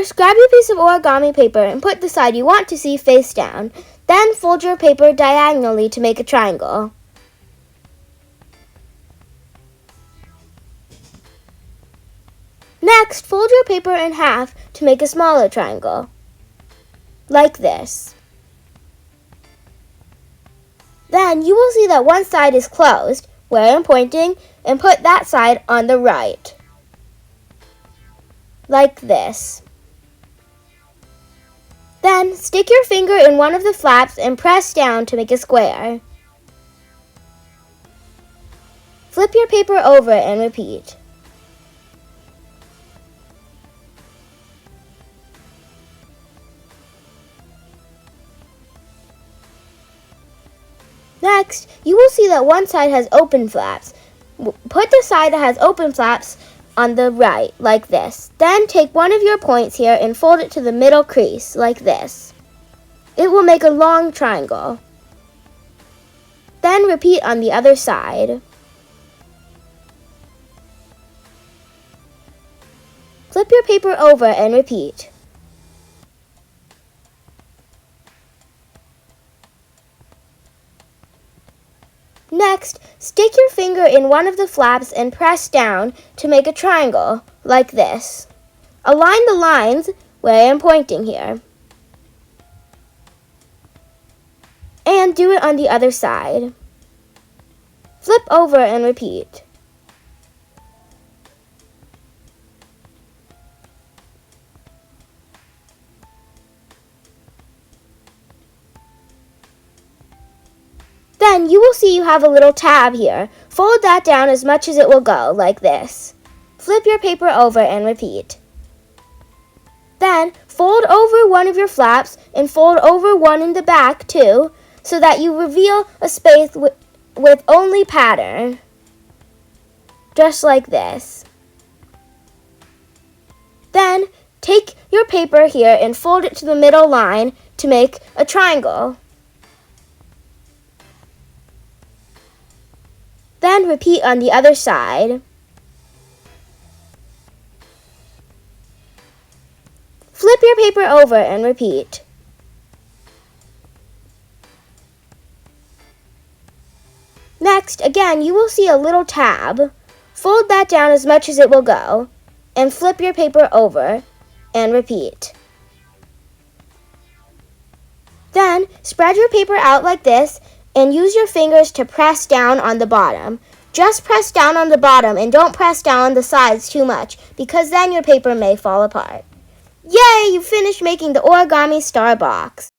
First, grab your piece of origami paper and put the side you want to see face down. Then fold your paper diagonally to make a triangle. Next, fold your paper in half to make a smaller triangle, like this. Then you will see that one side is closed, where I am pointing, and put that side on the right, like this. Then, stick your finger in one of the flaps and press down to make a square. Flip your paper over and repeat. Next, you will see that one side has open flaps. Put the side that has open flaps on the right, like this. Then take one of your points here and fold it to the middle crease, like this. It will make a long triangle. Then repeat on the other side. Flip your paper over and repeat. Next, stick your finger in one of the flaps and press down to make a triangle, like this. Align the lines where I am pointing here. And do it on the other side. Flip over and repeat. Then you will see you have a little tab here. Fold that down as much as it will go, like this. Flip your paper over and repeat. Then fold over one of your flaps and fold over one in the back too, so that you reveal a space with only pattern. Just like this. Then take your paper here and fold it to the middle line to make a triangle. Then repeat on the other side. Flip your paper over and repeat. Next, again, you will see a little tab. Fold that down as much as it will go, and flip your paper over and repeat. Then, spread your paper out like this and use your fingers to press down on the bottom. Just press down on the bottom and don't press down on the sides too much, because then your paper may fall apart. Yay! You finished making the origami star box.